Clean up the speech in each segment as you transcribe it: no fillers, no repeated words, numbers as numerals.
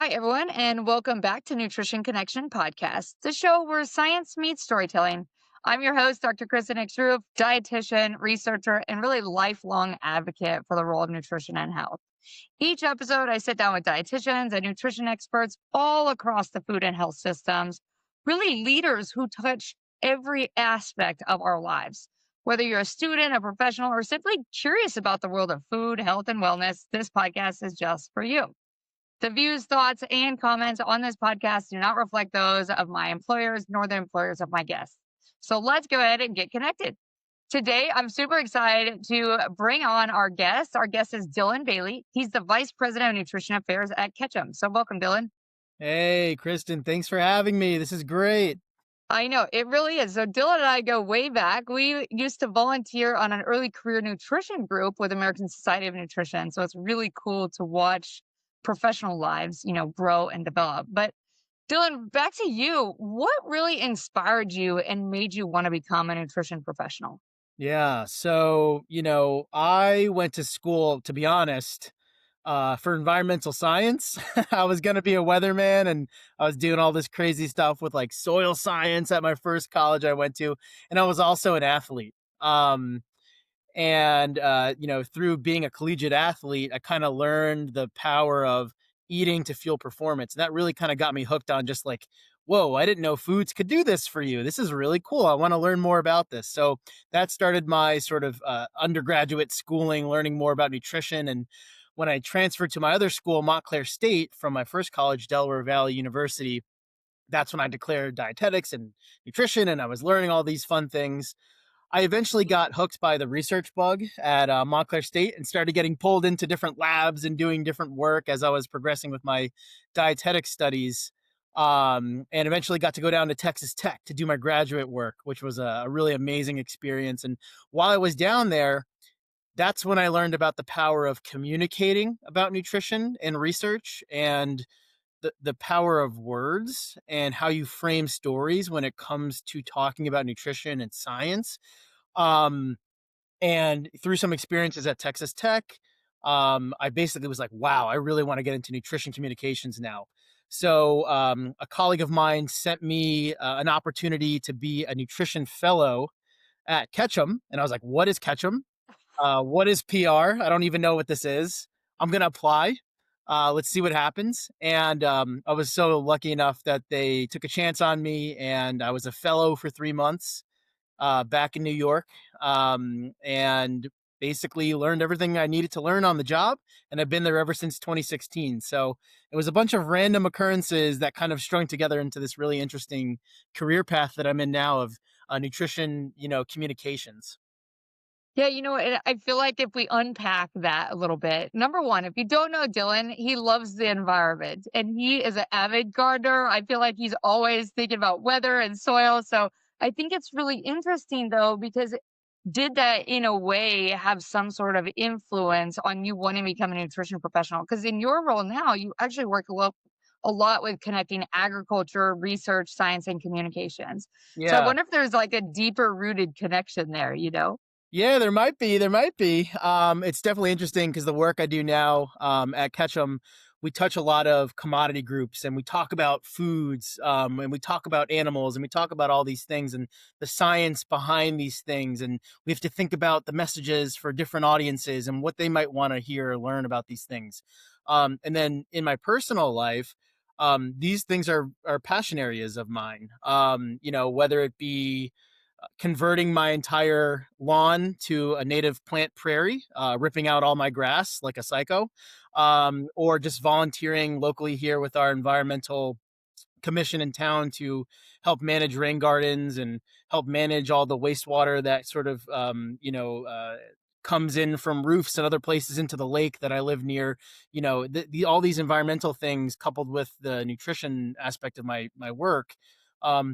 Hi, everyone, and welcome back to Nutrition Connection Podcast, the show where science meets storytelling. I'm your host, Dr. Kristen Hicks-Roof, dietitian, researcher, and really lifelong advocate for the role of nutrition and health. Each episode, I sit down with dietitians and nutrition experts all across the food and health systems, really leaders who touch every aspect of our lives. Whether you're a student, a professional, or simply curious about the world of food, health, and wellness, this podcast is just for you. The views, thoughts, and comments on this podcast do not reflect those of my employers nor the employers of my guests. So let's go ahead and get connected. Today, I'm super excited to bring on our guest. Our guest is Dylan Bailey. He's the Vice President of Nutrition Affairs at Ketchum. So welcome, Dylan. Hey, Kristen, thanks for having me. This is great. I know it really is. So Dylan and I go way back. We used to volunteer on an early career nutrition group with American Society of Nutrition. So it's really cool to watch professional lives, grow and develop. But Dylan, back to you. What really inspired you and made you want to become a nutrition professional? Yeah. I went to school, to be honest, for environmental science. I was going to be a weatherman and I was doing all this crazy stuff with like soil science at my first college I went to. And I was also an athlete. Through being a collegiate athlete, I kind of learned the power of eating to fuel performance. And that really kind of got me hooked on just like, whoa, I didn't know foods could do this for you. This is really cool. I want to learn more about this. So that started my sort of undergraduate schooling, learning more about nutrition. And when I transferred to my other school, Montclair State, from my first college, Delaware Valley University, that's when I declared dietetics and nutrition. And I was learning all these fun things. I eventually got hooked by the research bug at Montclair State and started getting pulled into different labs and doing different work as I was progressing with my dietetic studies. And eventually got to go down to Texas Tech to do my graduate work, which was a really amazing experience. And while I was down there, that's when I learned about the power of communicating about nutrition and research and the power of words and how you frame stories when it comes to talking about nutrition and science. Um, and through some experiences at Texas Tech, I basically was like, wow, I really want to get into nutrition communications now. So a colleague of mine sent me an opportunity to be a nutrition fellow at Ketchum. And I was like, what is Ketchum? What is PR? I don't even know what this is. I'm going to apply. Let's see what happens. And I was so lucky enough that they took a chance on me, and I was a fellow for 3 months back in New York, and basically learned everything I needed to learn on the job. And I've been there ever since 2016. So it was a bunch of random occurrences that kind of strung together into this really interesting career path that I'm in now of nutrition, communications. Yeah, and I feel like if we unpack that a little bit, number one, if you don't know Dylan, he loves the environment and he is an avid gardener. I feel like he's always thinking about weather and soil. So I think it's really interesting though, because did that in a way have some sort of influence on you wanting to become a nutrition professional? Because in your role now, you actually work a lot with connecting agriculture, research, science, and communications. So I Yeah. wonder if there's like a deeper rooted connection there? Yeah, there might be. There might be. It's definitely interesting because the work I do now at Ketchum, we touch a lot of commodity groups and we talk about foods and we talk about animals and we talk about all these things and the science behind these things. And we have to think about the messages for different audiences and what they might want to hear or learn about these things. And then in my personal life, these things are passion areas of mine. Whether it be converting my entire lawn to a native plant prairie, ripping out all my grass like a psycho, or just volunteering locally here with our environmental commission in town to help manage rain gardens and help manage all the wastewater that sort of, comes in from roofs and other places into the lake that I live near. All these environmental things coupled with the nutrition aspect of my work,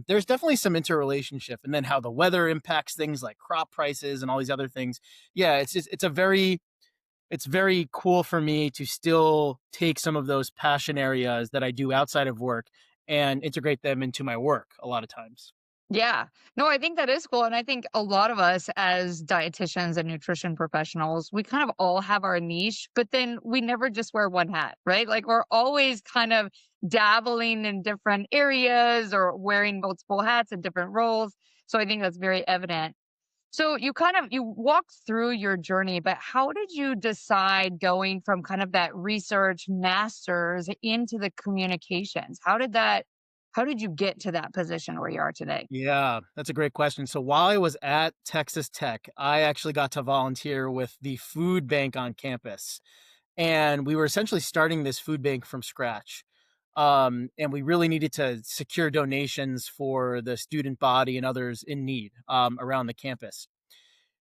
there's definitely some interrelationship, and then how the weather impacts things like crop prices and all these other things. Yeah, it's very cool for me to still take some of those passion areas that I do outside of work and integrate them into my work a lot of times. Yeah. No, I think that is cool. And I think a lot of us as dietitians and nutrition professionals, we kind of all have our niche, but then we never just wear one hat, right? Like we're always kind of dabbling in different areas or wearing multiple hats in different roles. So I think that's very evident. So you kind of you walked through your journey, but how did you decide going from kind of that research masters into the communications? How did you get to that position where you are today? Yeah, that's a great question. So while I was at Texas Tech, I actually got to volunteer with the food bank on campus. And we were essentially starting this food bank from scratch. And we really needed to secure donations for the student body and others in need around the campus.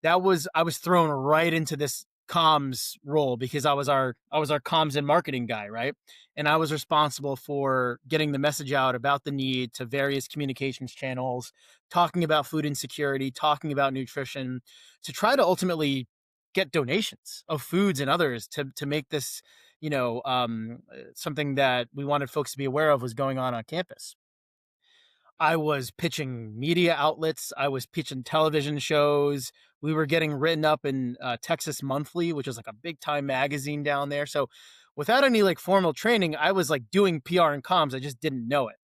I was thrown right into this comms role because I was our comms and marketing guy, right? And I was responsible for getting the message out about the need to various communications channels, talking about food insecurity, talking about nutrition, to try to ultimately get donations of foods and others to make this, something that we wanted folks to be aware of was going on campus. I was pitching media outlets. I was pitching television shows. We were getting written up in Texas Monthly, which is like a big time magazine down there. So, without any like formal training, I was like doing PR and comms. I just didn't know it.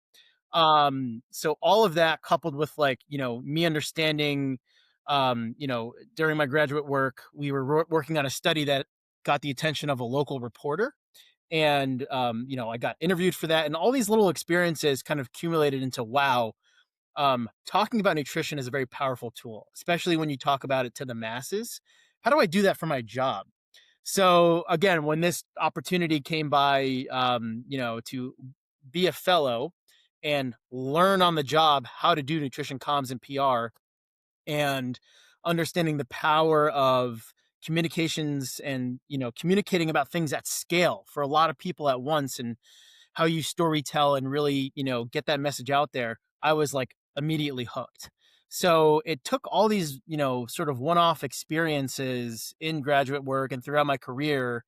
So all of that coupled with like me understanding, during my graduate work, we were working on a study that got the attention of a local reporter, and I got interviewed for that, and all these little experiences kind of accumulated into wow. Talking about nutrition is a very powerful tool, especially when you talk about it to the masses. How do I do that for my job? So again, when this opportunity came by, to be a fellow and learn on the job how to do nutrition comms and PR, and understanding the power of communications and communicating about things at scale for a lot of people at once, and how you story tell and really get that message out there, I was like immediately hooked. So it took all these sort of one-off experiences in graduate work and throughout my career,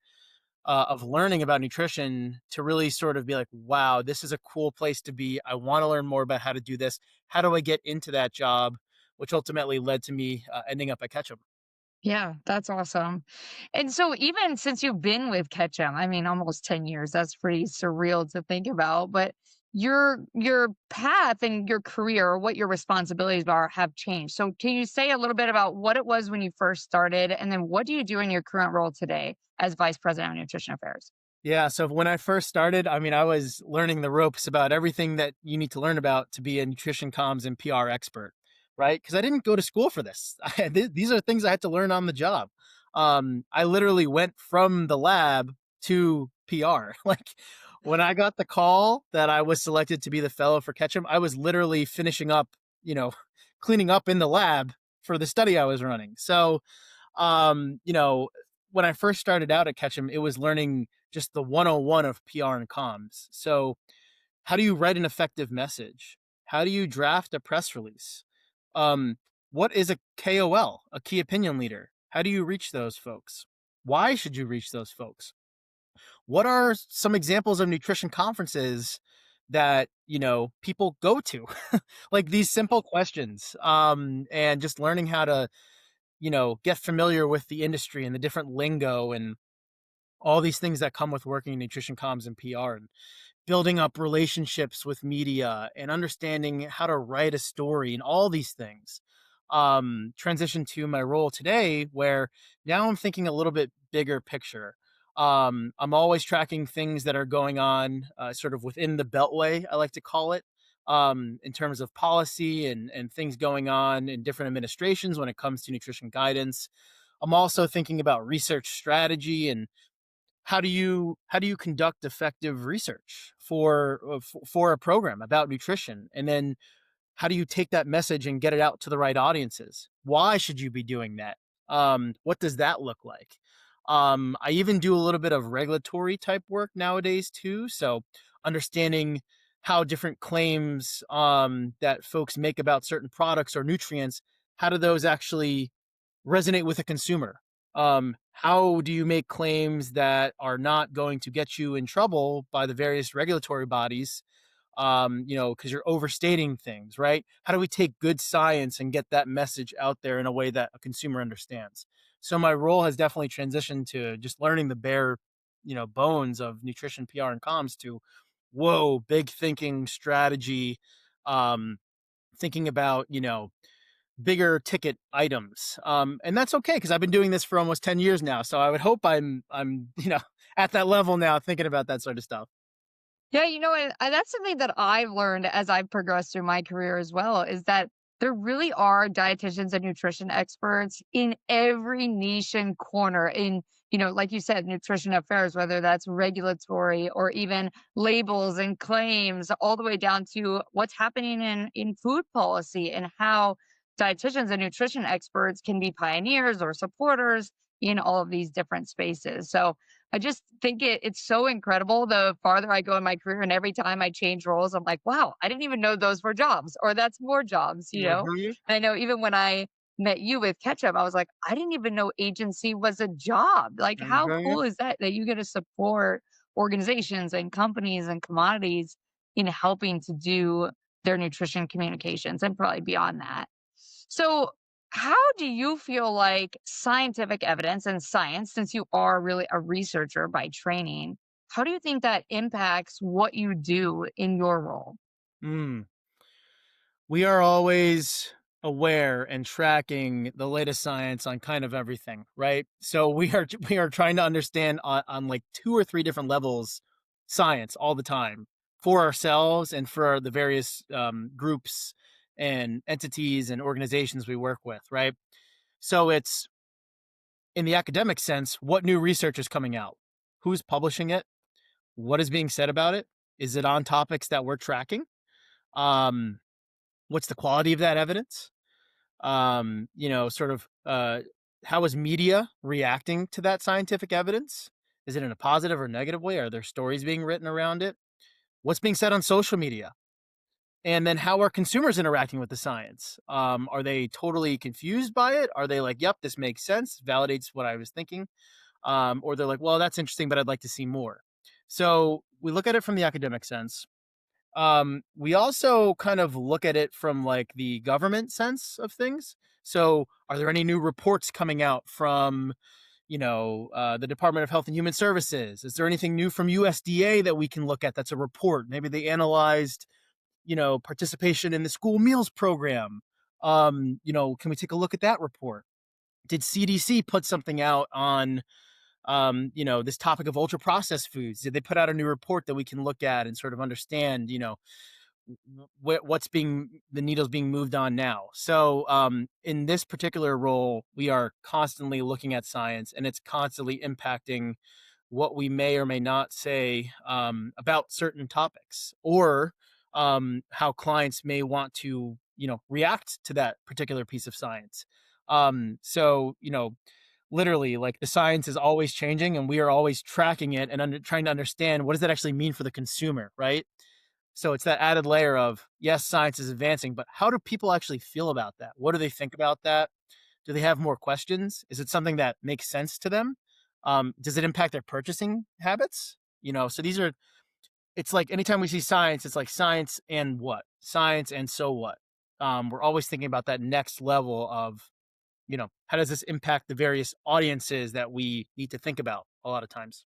of learning about nutrition, to really sort of be like, wow, this is a cool place to be. I want to learn more about how to do this. How do I get into that job? Which ultimately led to me ending up at Ketchum. Yeah, that's awesome. And so even since you've been with Ketchum, I mean, almost 10 years, that's pretty surreal to think about, but your path and your career or what your responsibilities are have changed. So can you say a little bit about what it was when you first started and then what do you do in your current role today as Vice President of Nutrition Affairs? Yeah, so when I first started, I mean, I was learning the ropes about everything that you need to learn about to be a nutrition comms and PR expert, right? Because I didn't go to school for this. These are things I had to learn on the job. I literally went from the lab to PR. Like when I got the call that I was selected to be the fellow for Ketchum, I was literally finishing up, you know, cleaning up in the lab for the study I was running. So, um, you know, when I first started out at Ketchum, it was learning just the 101 of PR and comms. So, how do you write an effective message? How do you draft a press release? Um, what is a KOL, a key opinion leader? How do you reach those folks? Why should you reach those folks? What are some examples of nutrition conferences that people go to? Like these simple questions, and just learning how to get familiar with the industry and the different lingo and all these things that come with working in nutrition comms and PR, and building up relationships with media and understanding how to write a story and all these things. Transition to my role today, where now I'm thinking a little bit bigger picture. I'm always tracking things that are going on, sort of within the beltway, I like to call it, in terms of policy and things going on in different administrations when it comes to nutrition guidance. I'm also thinking about research strategy and how do you conduct effective research for a program about nutrition, and then how do you take that message and get it out to the right audiences? Why should you be doing that? What does that look like? I even do a little bit of regulatory type work nowadays too, so understanding how different claims that folks make about certain products or nutrients, how do those actually resonate with a consumer? How do you make claims that are not going to get you in trouble by the various regulatory bodies? because you're overstating things, right? How do we take good science and get that message out there in a way that a consumer understands? So my role has definitely transitioned to just learning the bare, bones of nutrition, PR, and comms to, whoa, big thinking strategy, um, thinking about, bigger ticket items. And that's okay because I've been doing this for almost 10 years now. So I would hope I'm, at that level now thinking about that sort of stuff. Yeah, and that's something that I've learned as I've progressed through my career as well, is that there really are dietitians and nutrition experts in every niche and corner in, like you said, nutrition affairs, whether that's regulatory or even labels and claims, all the way down to what's happening in food policy and how dietitians and nutrition experts can be pioneers or supporters in all of these different spaces. So I just think it's so incredible the farther I go in my career, and every time I change roles, I'm like, wow, I didn't even know those were jobs, or that's more jobs. Mhm, And I know even when I met you with ketchup, I was like, I didn't even know agency was a job. Like, how mhm. cool is that you get to support organizations and companies and commodities in helping to do their nutrition communications and probably beyond that. So, how do you feel like scientific evidence and science, since you are really a researcher by training, how do you think that impacts what you do in your role? Mm. We are always aware and tracking the latest science on kind of everything, right? So we are trying to understand on like two or three different levels science all the time for ourselves and for the various groups and entities and organizations we work with, right? So it's in the academic sense, what new research is coming out? Who's publishing it? What is being said about it? Is it on topics that we're tracking? Um, what's the quality of that evidence? Sort of how is media reacting to that scientific evidence? Is it in a positive or negative way? Are there stories being written around it? What's being said on social media? And then how are consumers interacting with the science? Are they totally confused by it? Are they like, yep, this makes sense, validates what I was thinking? Or they're like, well, that's interesting, but I'd like to see more. So we look at it from the academic sense. We also kind of look at it from like the government sense of things. So, are there any new reports coming out from, the Department of Health and Human Services? Is there anything new from USDA that we can look at that's a report? Maybe they analyzed, participation in the school meals program. Can we take a look at that report? Did CDC put something out on this topic of ultra processed foods? Did they put out a new report that we can look at and sort of understand, what's being the needles being moved on now? So in this particular role, we are constantly looking at science, and it's constantly impacting what we may or may not say about certain topics, or how clients may want to react to that particular piece of science. So literally, like, the science is always changing and we are always tracking it and trying to understand what does that actually mean for the consumer, right? So it's that added layer of, yes, science is advancing, but how do people actually feel about that? What do they think about that? Do they have more questions? Is it something that makes sense to them? Does it impact their purchasing habits? So these are, it's like anytime we see science, it's like science and what? Science and so what? We're always thinking about that next level of, how does this impact the various audiences that we need to think about a lot of times?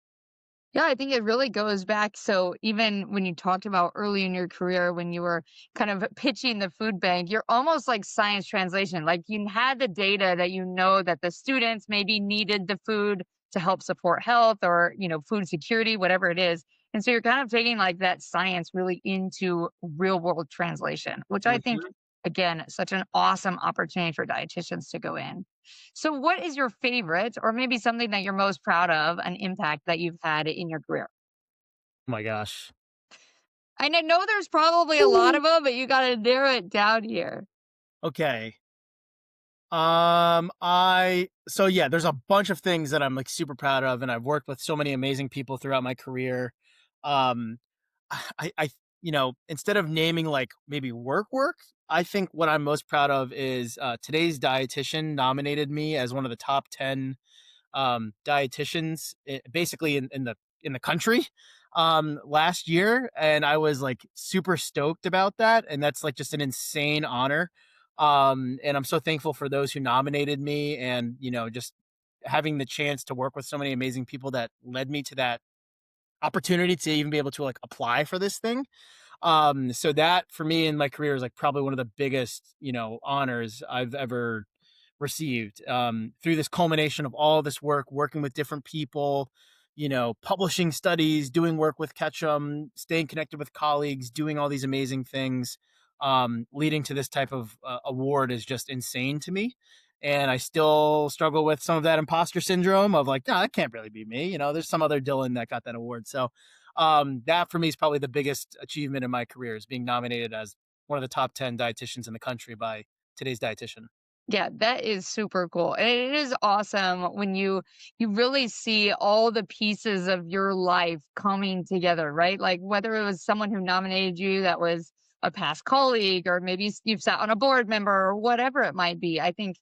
Yeah, I think it really goes back. So even when you talked about early in your career, when you were kind of pitching the food bank, you're almost like science translation. Like you had the data that that the students maybe needed the food to help support health or, food security, whatever it is. And so you're kind of taking like that science really into real world translation, which I think, Mhm. again, such an awesome opportunity for dietitians to go in. So, what is your favorite, or maybe something that you're most proud of, an impact that you've had in your career? Oh my gosh. I know there's probably a lot of them, but you got to narrow it down here. Okay. There's a bunch of things that I'm like super proud of, and I've worked with so many amazing people throughout my career. Um, I instead of naming like maybe work, I think what I'm most proud of is today's dietitian nominated me as one of the top 10 dietitians, basically in the in the country last year, and I was like super stoked about that, and that's like just an insane honor. And I'm so thankful for those who nominated me, and just having the chance to work with so many amazing people that led me to that opportunity to even be able to like apply for this thing. So that for me in my career is like probably one of the biggest, honors I've ever received, through this culmination of all this work, working with different people, publishing studies, doing work with Ketchum, staying connected with colleagues, doing all these amazing things, leading to this type of award is just insane to me. And I still struggle with some of that imposter syndrome of like, no, that can't really be me. There's some other Dylan that got that award. So that for me is probably the biggest achievement in my career, is being nominated as one of the top 10 dietitians in the country by Today's Dietitian. Yeah, that is super cool. And it is awesome when you really see all the pieces of your life coming together, right? Like whether it was someone who nominated you that was a past colleague, or maybe you've sat on a board member, or whatever it might be. I think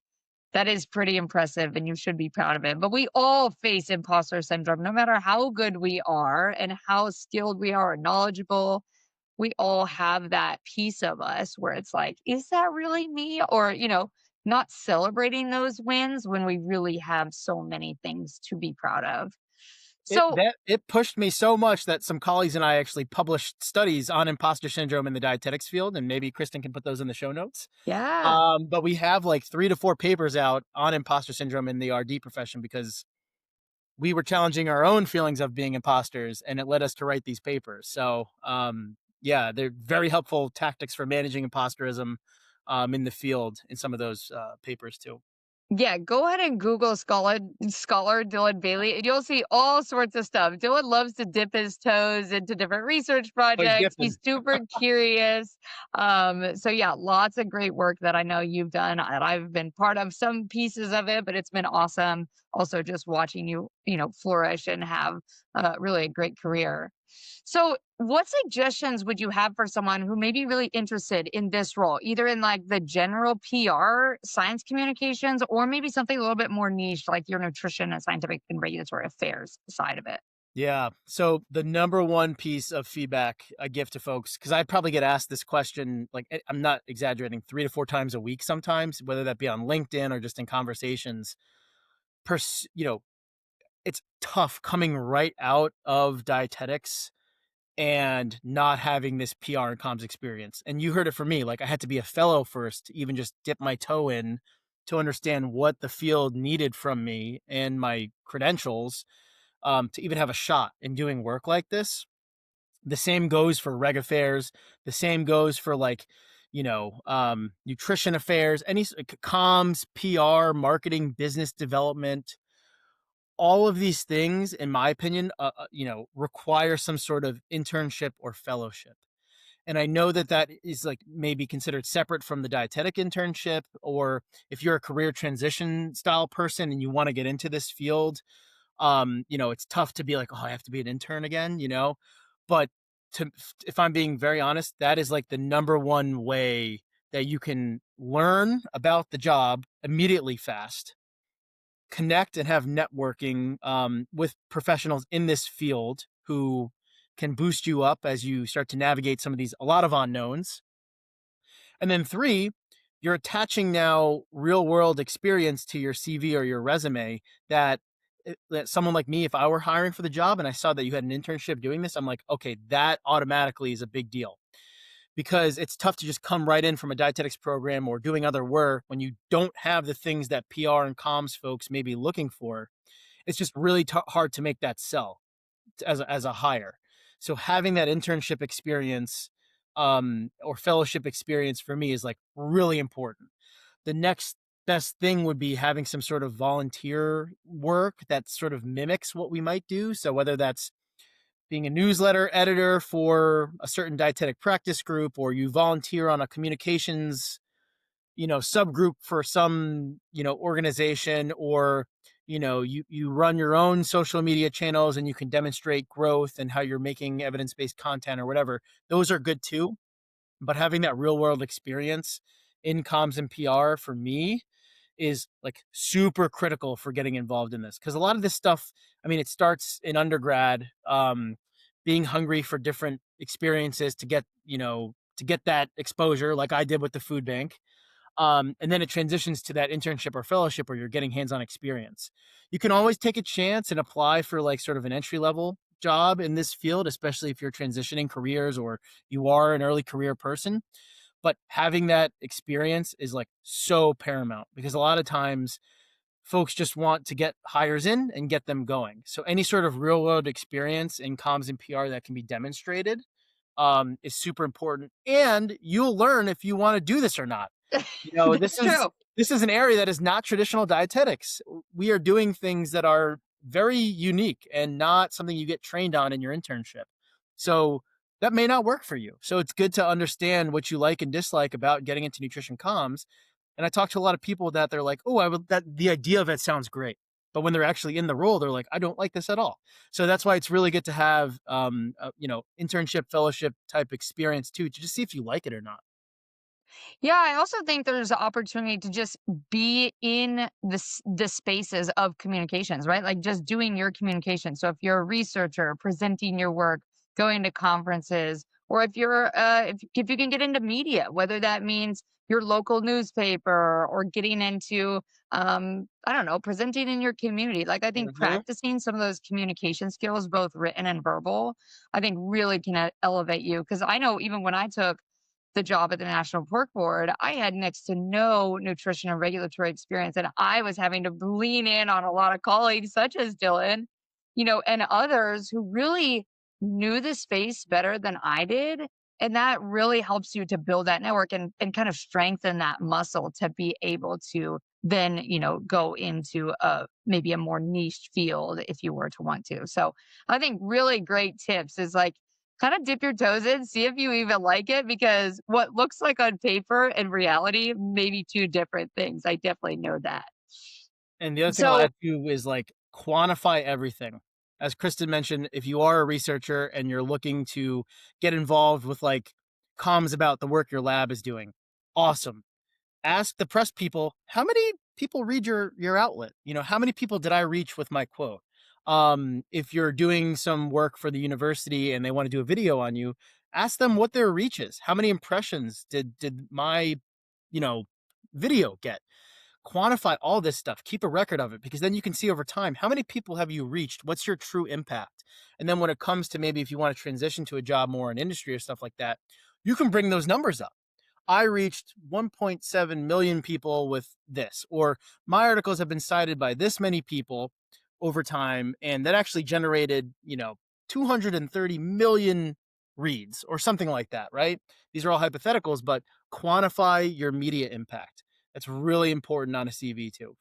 that is pretty impressive and you should be proud of it. But we all face imposter syndrome, no matter how good we are and how skilled we are and knowledgeable. We all have that piece of us where it's like, is that really me? Or, not celebrating those wins when we really have so many things to be proud of. So, It pushed me so much that some colleagues and I actually published studies on imposter syndrome in the dietetics field, and maybe Kristen can put those in the show notes. yeah. But we have like 3 to 4 papers out on imposter syndrome in the RD profession because we were challenging our own feelings of being imposters, and it led us to write these papers. So, yeah, they're very helpful tactics for managing imposterism in the field in some of those papers too. Yeah, go ahead and Google scholar Dylan Bailey, and you'll see all sorts of stuff. Dylan loves to dip his toes into different research Oh, he's projects. gifted. He's super curious. So yeah, lots of great work that I know you've done. And I've been part of some pieces of it, but it's been awesome. Also, just watching you, flourish and have really a great career. So, what suggestions would you have for someone who may be really interested in this role, either in like the general PR, science communications, or maybe something a little bit more niche, like your nutrition and scientific and regulatory affairs side of it? Yeah. So the number one piece of feedback I give to folks, because I probably get asked this question, like I'm not exaggerating, 3 to 4 times a week sometimes, whether that be on LinkedIn or just in conversations. Pers- you know, it's tough coming right out of dietetics and not having this PR and comms experience. And you heard it from me. Like I had to be a fellow first to even just dip my toe in to understand what the field needed from me and my credentials, to even have a shot in doing work like this. The same goes for reg affairs. The same goes for like, nutrition affairs, comms, PR, marketing, business development. All of these things, in my opinion, require some sort of internship or fellowship. And I know that that is like maybe considered separate from the dietetic internship, or if you're a career transition style person and you want to get into this field, it's tough to be like, oh, I have to be an intern again, but if I'm being very honest, that is like the number one way that you can learn about the job immediately fast, connect and have networking with professionals in this field who can boost you up as you start to navigate some of these, a lot of unknowns. And then three, you're attaching now real world experience to your CV or your resume that someone like me, if I were hiring for the job and I saw that you had an internship doing this, I'm like, okay, that automatically is a big deal, because it's tough to just come right in from a dietetics program or doing other work when you don't have the things that PR and comms folks may be looking for. It's just really hard to make that sell as a hire. So having that internship experience, or fellowship experience for me is like really important. The next best thing would be having some sort of volunteer work that sort of mimics what we might do. So whether that's being a newsletter editor for a certain dietetic practice group, or you volunteer on a communications, subgroup for some, organization, or, you run your own social media channels and you can demonstrate growth and how you're making evidence-based content or whatever. Those are good too. But having that real world experience in comms and PR for me is like super critical for getting involved in this, because a lot of this stuff, I mean, it starts in undergrad, being hungry for different experiences to get, to get that exposure like I did with the food bank. And then it transitions to that internship or fellowship where you're getting hands-on experience. You can always take a chance and apply for like sort of an entry level job in this field, especially if you're transitioning careers or you are an early career person. But having that experience is like so paramount, because a lot of times folks just want to get hires in and get them going. So any sort of real world experience in comms and PR that can be demonstrated, is super important. And you'll learn if you want to do this or not. That's true. This is an area that is not traditional dietetics. We are doing things that are very unique and not something you get trained on in your internship. So that may not work for you. So it's good to understand what you like and dislike about getting into nutrition comms. And I talk to a lot of people that they're like, "Oh, I would that the idea of it sounds great." But when they're actually in the role, they're like, "I don't like this at all." So that's why it's really good to have internship, fellowship type experience too, to just see if you like it or not. Yeah, I also think there's an opportunity to just be in the spaces of communications, right? Like just doing your communication. So if you're a researcher, presenting your work, going to conferences, or if you're if you can get into media, whether that means your local newspaper or getting into I don't know, presenting in your community. Like I think Mhm. practicing some of those communication skills, both written and verbal, I think really can elevate you. Because I know even when I took the job at the National Pork Board, I had next to no nutrition and regulatory experience, and I was having to lean in on a lot of colleagues such as Dylan, and others who really knew the space better than I did. And that really helps you to build that network and kind of strengthen that muscle to be able to then, go into maybe a more niche field if you were to want to. So I think really great tips is like kind of dip your toes in, see if you even like it, because what looks like on paper and reality may be two different things. I definitely know that. And the other thing I'll So, add too is like quantify everything. As Kristen mentioned, if you are a researcher and you're looking to get involved with like comms about the work your lab is doing, awesome. Ask the press people, how many people read your outlet? How many people did I reach with my quote? If you're doing some work for the university and they want to do a video on you, ask them what their reach is. How many impressions did my, you know, video get? Quantify all this stuff, keep a record of it, because then you can see over time, how many people have you reached, what's your true impact. And then when it comes to maybe if you want to transition to a job more in industry or stuff like that, you can bring those numbers up. I reached 1.7 million people with this, or my articles have been cited by this many people over time, and that actually generated 230 million reads or something like that, right? These are all hypotheticals, but quantify your media impact. That's really important on a CV too.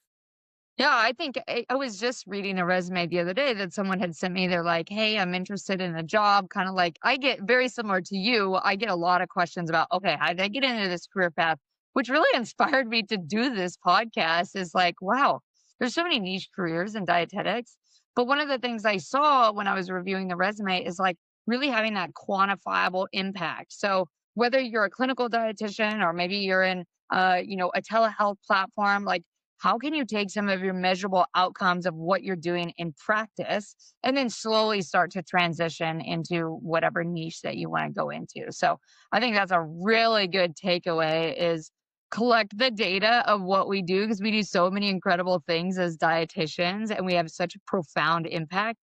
yeah, I think I was just reading a resume the other day that someone had sent me. They're like, "Hey, I'm interested in a job." Kind of like I get very similar to you. I get a lot of questions about, okay, how did I get into this career path? Which really inspired me to do this podcast. Is like, wow, there's so many niche careers in dietetics. But one of the things I saw when I was reviewing the resume is like really having that quantifiable impact. So whether you're a clinical dietitian or maybe you're in, a telehealth platform, like how can you take some of your measurable outcomes of what you're doing in practice and then slowly start to transition into whatever niche that you want to go into? So I think that's a really good takeaway is collect the data of what we do because we do so many incredible things as dietitians and we have such a profound impact.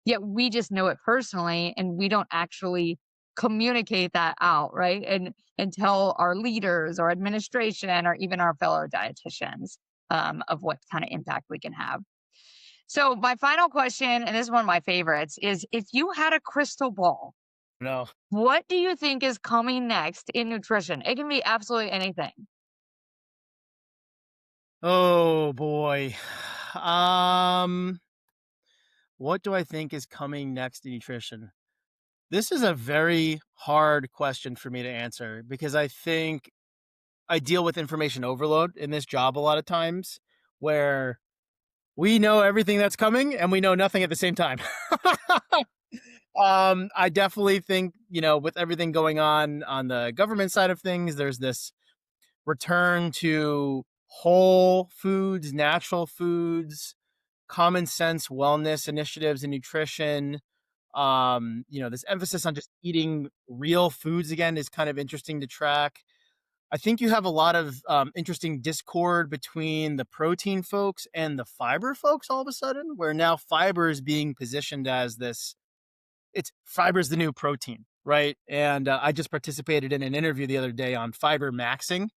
Yet we just know it personally and we don't actually communicate that out, right? And tell our leaders or administration or even our fellow dietitians of what kind of impact we can have. So, my final question, and this is one of my favorites, is if you had a crystal ball, No. what do you think is coming next in nutrition? It can be absolutely anything. Oh boy. Um, what do I think is coming next in nutrition? This is a very hard question for me to answer, because I think I deal with information overload in this job a lot of times, where we know everything that's coming and we know nothing at the same time. I definitely think, with everything going on the government side of things, there's this return to whole foods, natural foods, common sense wellness initiatives and nutrition. This emphasis on just eating real foods again is kind of interesting to track. I think you have a lot of interesting discord between the protein folks and the fiber folks all of a sudden, where now fiber is being positioned as this, it's fiber's the new protein, right? And I just participated in an interview the other day on fiber maxing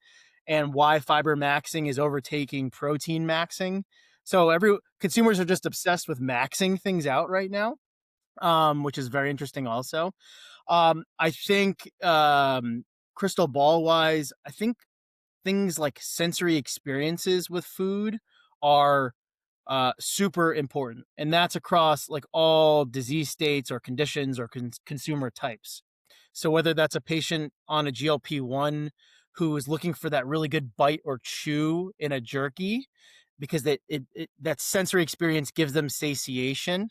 and why fiber maxing is overtaking protein maxing. So every consumers are just obsessed with maxing things out right now, which is very interesting also. I think crystal ball wise, I think things like sensory experiences with food are super important, and that's across like all disease states or conditions or consumer types. So whether that's a patient on a GLP-1 who is looking for that really good bite or chew in a jerky, because that sensory experience gives them satiation,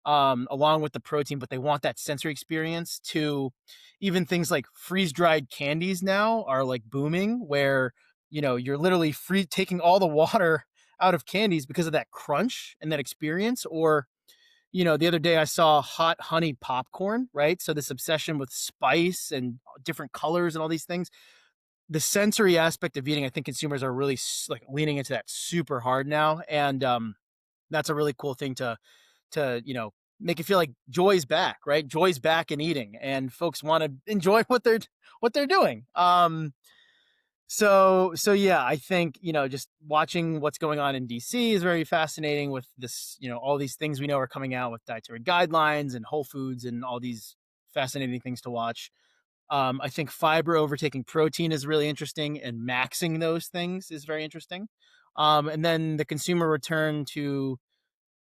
along with the protein, but they want that sensory experience, to even things like freeze dried candies now are like booming, where you're literally free taking all the water out of candies because of that crunch and that experience. Or the other day I saw hot honey popcorn, right? So this obsession with spice and different colors and all these things. The sensory aspect of eating, I think consumers are really like leaning into that super hard now, and that's a really cool thing to make it feel like joy's back, right? Joy's back in eating, and folks want to enjoy what they're doing. So yeah, I think just watching what's going on in DC is very fascinating with this. All these things we know are coming out with dietary guidelines and Whole Foods and all these fascinating things to watch. I think fiber overtaking protein is really interesting, and maxing those things is very interesting. And then the consumer return to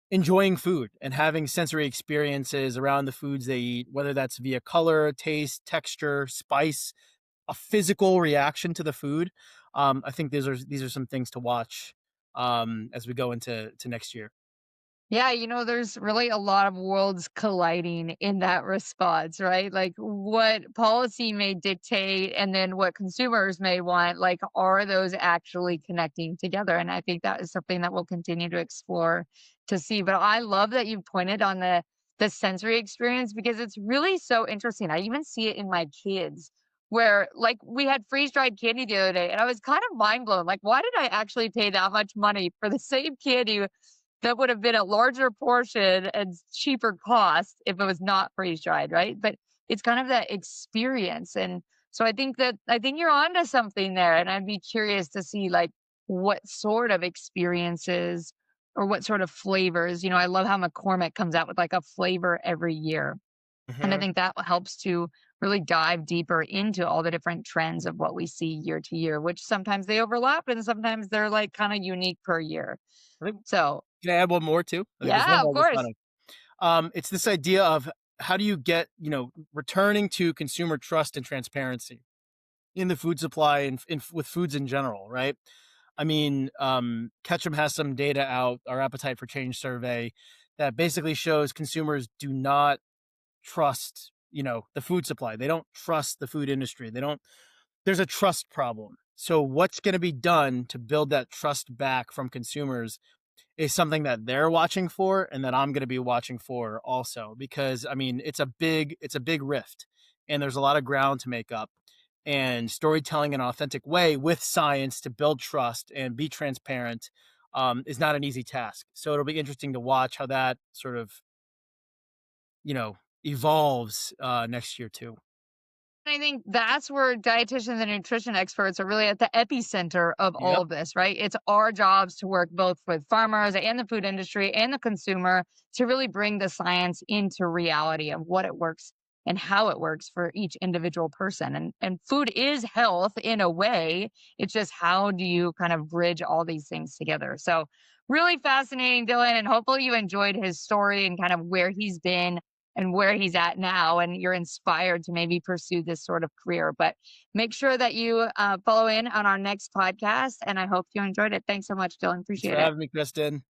enjoying food and having sensory experiences around the foods they eat, whether that's via color, taste, texture, spice, a physical reaction to the food. I think these are some things to watch as we go into next year. Yeah, there's really a lot of worlds colliding in that response, right? Like what policy may dictate and then what consumers may want, like, are those actually connecting together? And I think that is something that we'll continue to explore to see. But I love that you pointed on the sensory experience because it's really so interesting. I even see it in my kids where like we had freeze dried candy the other day and I was kind of mind blown. Like, why did I actually pay that much money for the same candy that would have been a larger portion and cheaper cost if it was not freeze dried, right? But it's kind of that experience. And so I think you're onto something there. And I'd be curious to see like what sort of experiences or what sort of flavors. I love how McCormick comes out with like a flavor every year. And I Mhm. think that helps to really dive deeper into all the different trends of what we see year to year, which sometimes they overlap and sometimes they're like kind of unique per year. I think, So can I add one more too? I think there's one yeah, of more just kind course. of it's this idea of how do you get returning to consumer trust and transparency in the food supply and with foods in general, right? I mean, Ketchum has some data out, our Appetite for Change survey, that basically shows consumers do not trust, the food supply. They don't trust the food industry. They don't, there's a trust problem. So what's going to be done to build that trust back from consumers is something that they're watching for and that I'm going to be watching for also, because I mean, it's a big rift and there's a lot of ground to make up, and storytelling in an authentic way with science to build trust and be transparent is not an easy task. So it'll be interesting to watch how that sort of, you know, evolves next year too. I think that's where dietitians and nutrition experts are really at the epicenter of all Yep. of this, right? It's our jobs to work both with farmers and the food industry and the consumer to really bring the science into reality of what it works and how it works for each individual person. And food is health in a way. It's just how do you kind of bridge all these things together? So really fascinating, Dylan, and hopefully you enjoyed his story and kind of where he's been and where he's at now, and you're inspired to maybe pursue this sort of career. But make sure that you follow in on our next podcast, and I hope you enjoyed it. Thanks so much, Dylan. Thanks Appreciate for it. having me, Kristen.